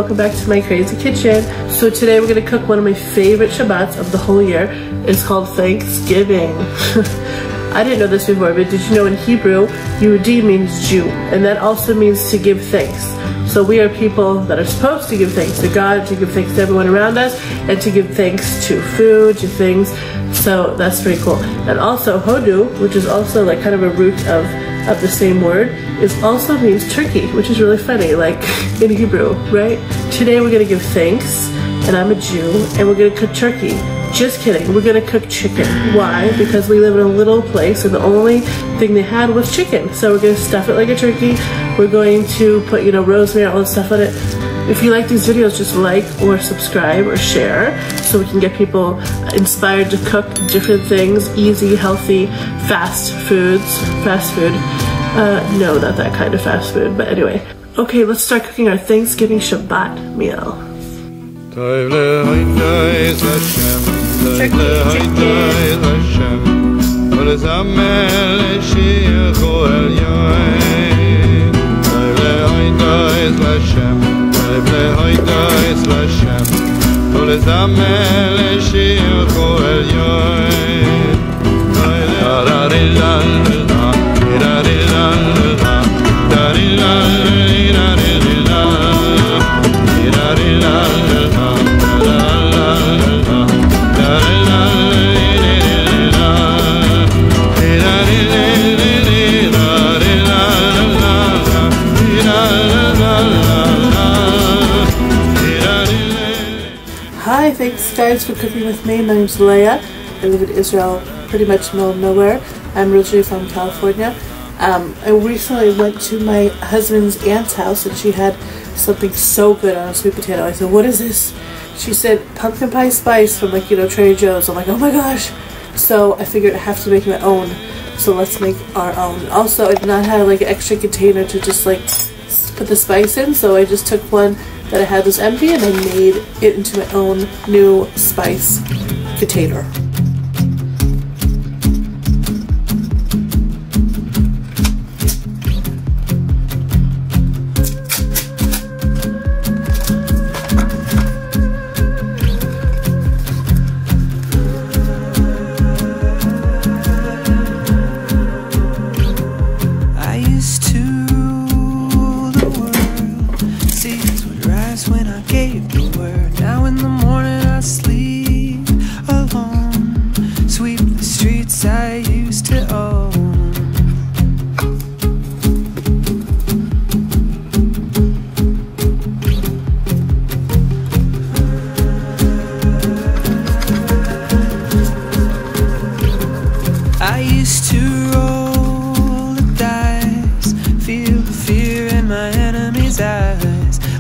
welcome back to my crazy kitchen. So today we're going to cook one of my favorite Shabbats of the whole year. It's called Thanksgiving. I didn't know this before, but did you know in Hebrew, Yehudi means Jew, and that also means to give thanks. So we are people that are supposed to give thanks to God, to give thanks to everyone around us, and to give thanks to food, to things. So that's pretty cool. And also Hodu, which is also like kind of a root of the same word, is also means turkey, which is really funny, like in Hebrew, right? Today we're gonna give thanks, and I'm a Jew, and we're gonna cook turkey. Just kidding, we're gonna cook chicken. Why? Because we live in a little place and the only thing they had was chicken. So we're gonna stuff it like a turkey. We're going to put, you know, rosemary, all this stuff on it. If you like these videos, just like or subscribe or share so we can get people inspired to cook different things, easy, healthy, fast foods. Fast food. No, not that kind of fast food, but anyway. Okay, let's start cooking our Thanksgiving Shabbat meal. Hi, thanks guys for cooking with me. My name's Leah. I live in Israel, pretty much middle of nowhere. I'm originally from California. I recently went to my husband's aunt's house and she had something so good on a sweet potato. I said, what is this? She said, pumpkin pie spice from, like, you know, Trader Joe's. I'm like, oh my gosh. So I figured I have to make my own. So let's make our own. Also, I did not have like an extra container to just like put the spice in. So I just took one that I had was empty and I made it into my own new spice container.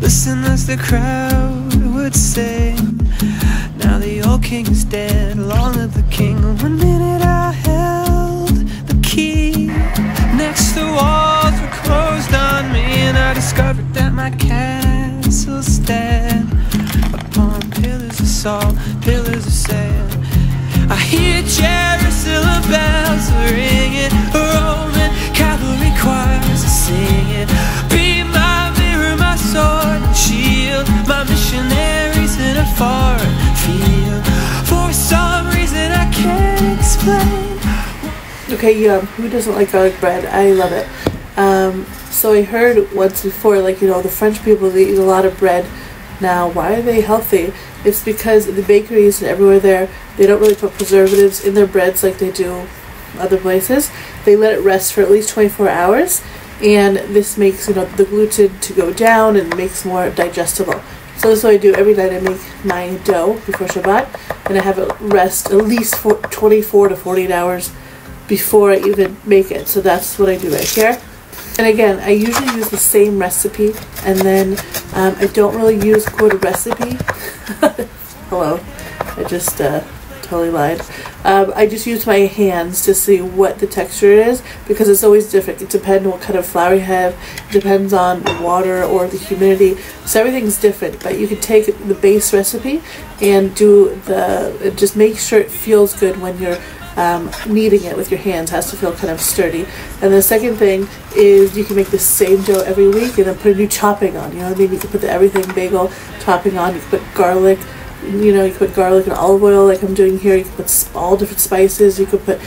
Listen as the crowd would say, now the old king is dead, long live the king. 1 minute I held the key, next the walls were closed on me, and I discovered that my castle stand upon pillars of salt, pillars of sand. I hear Jerusalem bells are ringing, Roman cavalry choirs are singing. Be my mirror, my sword and shield, my missionaries in a foreign field. For some reason I can't explain. Okay, who doesn't like garlic bread? I love it. So I heard once before, like, you know, the French people, they eat a lot of bread. Now, why are they healthy? It's because in the bakeries and everywhere there, they don't really put preservatives in their breads like they do other places. They let it rest for at least 24 hours, and this makes, you know, the gluten to go down and makes more digestible. So this is what I do every night. I make my dough before Shabbat, and I have it rest at least for 24 to 48 hours before I even make it. So that's what I do right here. And again, I usually use the same recipe, and then I don't really use quote a recipe. Hello, I just totally lied. I just use my hands to see what the texture is, because it's always different. It depends on what kind of flour you have. It depends on the water or the humidity. So everything's different. But you can take the base recipe and do just make sure it feels good when you're kneading it with your hands. It has to feel kind of sturdy. And the second thing is you can make the same dough every week and then put a new topping on. You know what I mean? You can put the everything bagel topping on. You can put garlic. You know, you can put garlic and olive oil like I'm doing here. You can put all different spices. You could put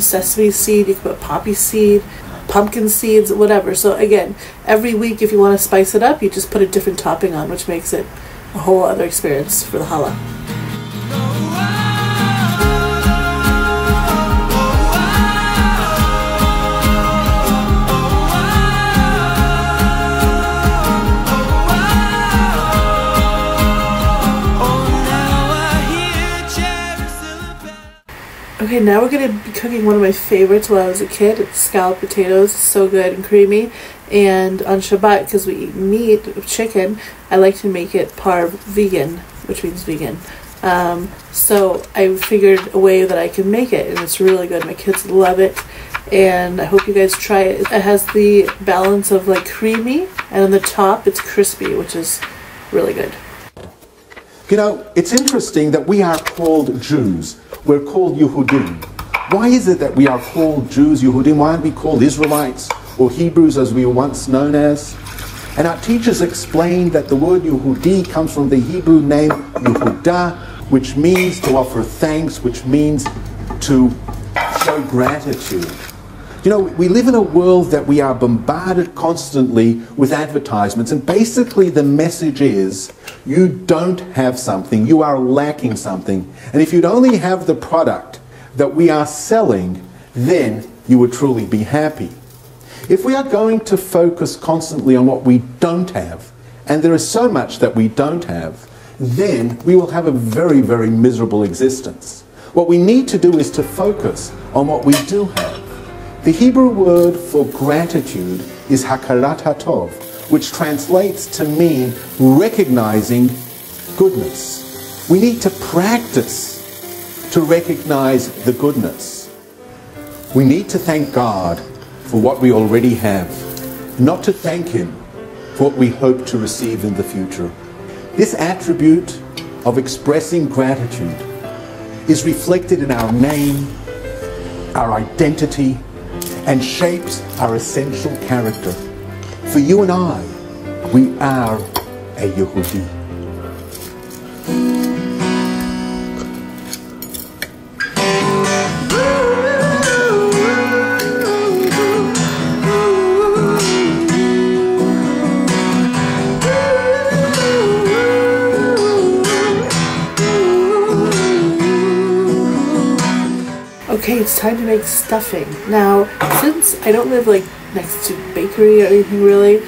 sesame seed. You can put poppy seed, pumpkin seeds, whatever. So again, every week if you want to spice it up, you just put a different topping on, which makes it a whole other experience for the challah. Okay, now we're going to be cooking one of my favorites when I was a kid. It's scallop potatoes. It's so good and creamy. And on Shabbat, because we eat meat, chicken, I like to make it parv vegan, which means vegan. So I figured a way that I can make it, and it's really good. My kids love it, and I hope you guys try it. It has the balance of like creamy, and on the top it's crispy, which is really good. You know, it's interesting that we are called Jews. We're called Yehudim. Why is it that we are called Jews, Yehudim? Why aren't we called Israelites or Hebrews as we were once known as? And our teachers explained that the word Yehudi comes from the Hebrew name Yehudah, which means to offer thanks, which means to show gratitude. You know, we live in a world that we are bombarded constantly with advertisements, and basically the message is, you don't have something, you are lacking something, and if you'd only have the product that we are selling, then you would truly be happy. If we are going to focus constantly on what we don't have, and there is so much that we don't have, then we will have a very, very miserable existence. What we need to do is to focus on what we do have. The Hebrew word for gratitude is hakarat hatov, which translates to mean recognizing goodness. We need to practice to recognize the goodness. We need to thank God for what we already have, not to thank Him for what we hope to receive in the future. This attribute of expressing gratitude is reflected in our name, our identity, and shapes our essential character. For you and I, we are a Yehudi. Okay, it's time to make stuffing. Now, since I don't live like next to a bakery or anything really,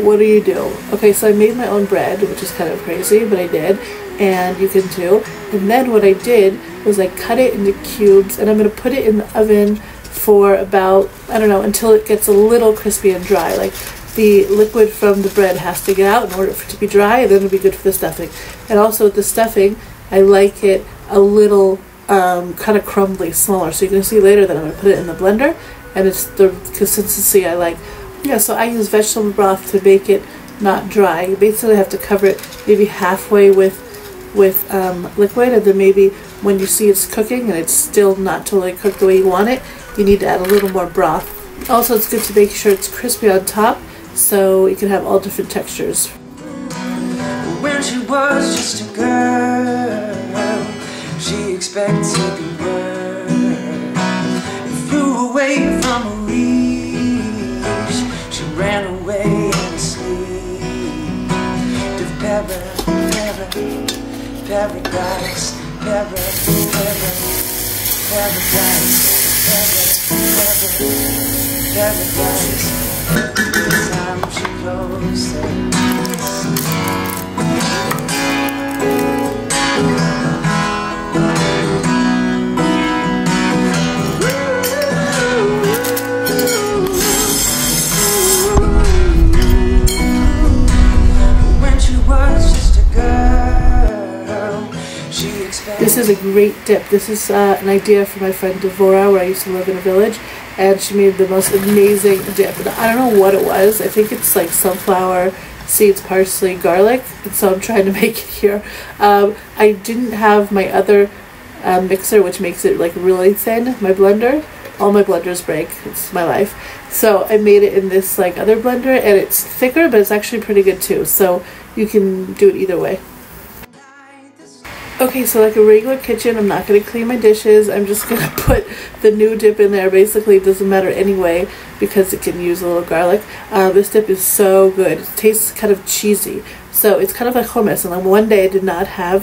what do you do? Okay, so I made my own bread, which is kind of crazy, but I did, and you can too. And then what I did was I cut it into cubes, and I'm going to put it in the oven for about, I don't know, until it gets a little crispy and dry. Like the liquid from the bread has to get out in order for it to be dry, and then it'll be good for the stuffing. And also with the stuffing, I like it a little kind of crumbly, smaller. So you're going to see later that I'm going to put it in the blender, and it's the consistency I like. Yeah, so I use vegetable broth to make it not dry. You basically have to cover it maybe halfway with liquid, and then maybe when you see it's cooking and it's still not totally cooked the way you want it, you need to add a little more broth. Also, it's good to make sure it's crispy on top so you can have all different textures. When she was just a girl, she expected the world. It flew away from her reach. She ran away in sleep to paradise, paradise, paradise. Time she closed her This is a great dip. This is an idea from my friend Devora, where I used to live in a village, and she made the most amazing dip. And I don't know what it was. I think it's like sunflower seeds, parsley, garlic, and so I'm trying to make it here. I didn't have my other mixer, which makes it like really thin. My blender, all my blenders break. It's my life. So I made it in this like other blender, and it's thicker, but it's actually pretty good too. So you can do it either way. Okay, so like a regular kitchen, I'm not going to clean my dishes. I'm just going to put the new dip in there. Basically, it doesn't matter anyway because it can use a little garlic. This dip is so good. It tastes kind of cheesy. So it's kind of like hummus. And then one day I did not have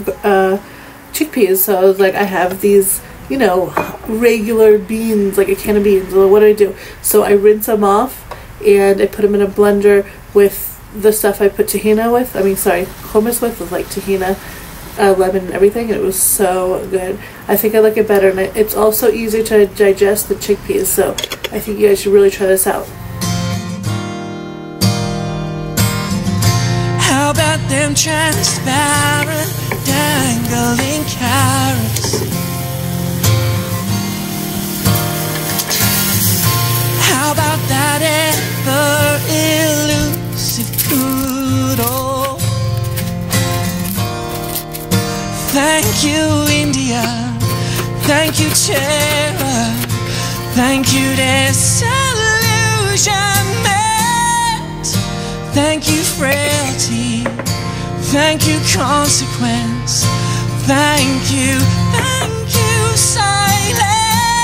chickpeas, so I was like, I have these, you know, regular beans, like a can of beans. Well, what do? So I rinse them off and I put them in a blender with the stuff I put hummus with like tahina, lemon and everything, and it was so good. I think I like it better, and it's also easier to digest the chickpeas, so I think you guys should really try this out. How about them transparent dangling carrots? How about that ever elusive poodle? Thank you, India. Thank you, terror. Thank you, disillusionment. Thank you, frailty. Thank you, consequence. Thank you, silence.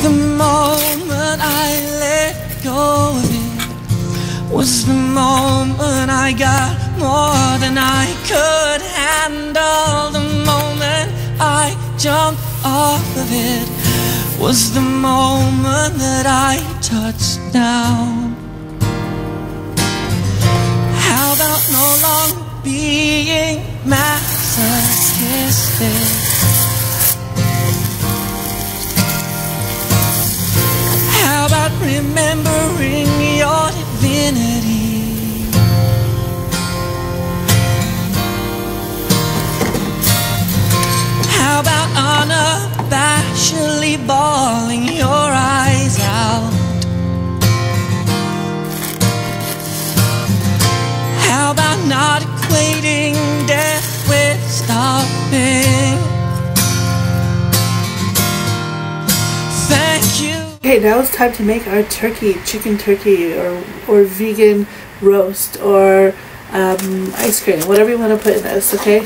The moment I let go of it was the moment I got more than I could handle. The moment I jumped off of it was the moment that I touched down. How about no longer being masochistic? How about remembering your divinity? How about unabashedly bawling your eyes out? How about not equating death with stopping? Thank you. Okay, now it's time to make our chicken turkey, or vegan roast, or ice cream, whatever you want to put in this, okay?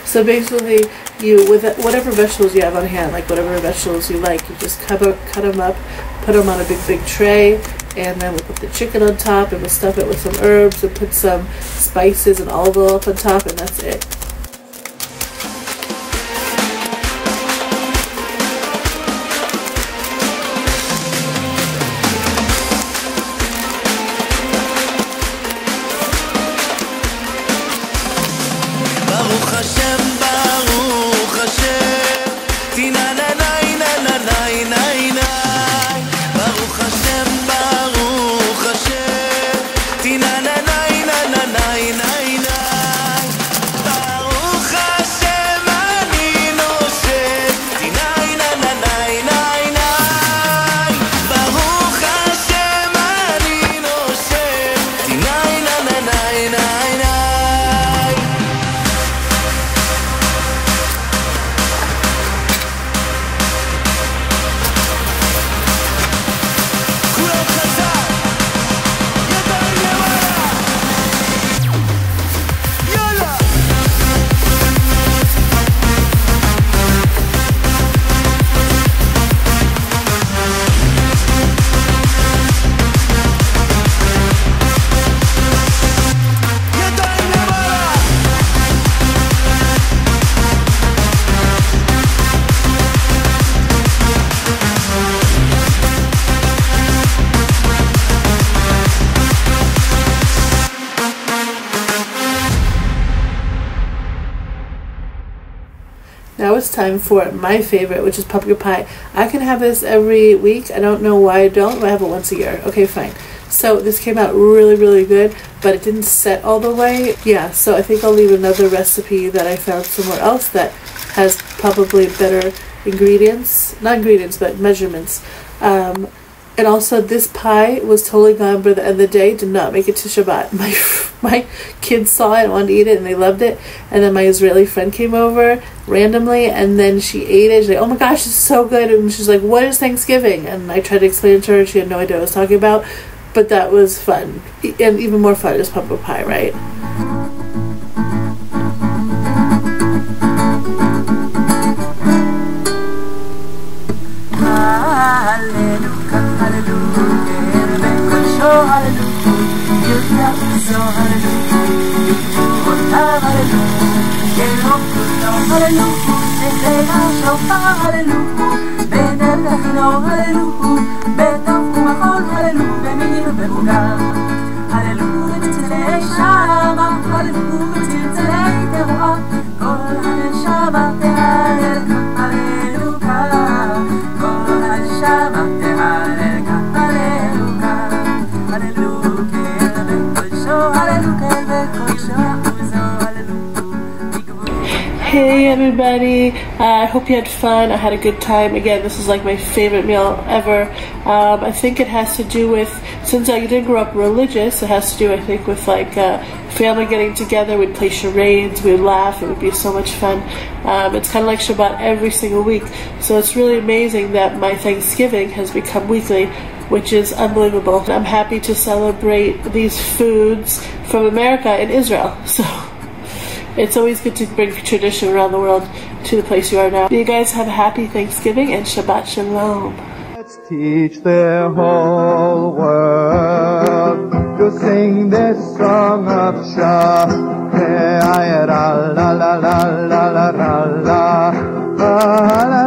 So basically, you, with whatever vegetables you have on hand, like whatever vegetables you like, you just cut them up, put them on a big tray, and then we'll put the chicken on top, and we'll stuff it with some herbs, and put some spices and olive oil up on top, and that's it. Now it's time for my favorite, which is pumpkin pie. I can have this every week. I don't know why I don't. I have it once a year. Okay, fine. So this came out really good, but it didn't set all the way. Yeah, so I think I'll leave another recipe that I found somewhere else that has probably better ingredients. Not ingredients, but measurements. And also, this pie was totally gone by the end of the day. Did not make it to Shabbat. My kids saw it and wanted to eat it, and they loved it. And then my Israeli friend came over randomly, and then she ate it. She's like, "Oh my gosh, it's so good!" And she's like, "What is Thanksgiving?" And I tried to explain it to her. She had no idea what I was talking about, but that was fun. And even more fun is pumpkin pie, right? Hey everybody, I hope you had fun. I had a good time. Again, this is like my favorite meal ever. I think it has to do with, since I didn't grow up religious, it has to do, I think, with like family getting together. We'd play charades, we'd laugh, it would be so much fun. It's kind of like Shabbat every single week. So it's really amazing that my Thanksgiving has become weekly, which is unbelievable. I'm happy to celebrate these foods from America in Israel. So it's always good to bring tradition around the world to the place you are now. You guys have a happy Thanksgiving and Shabbat Shalom. Let's teach the whole world to sing this song of Shabbat. La la la la la la la la.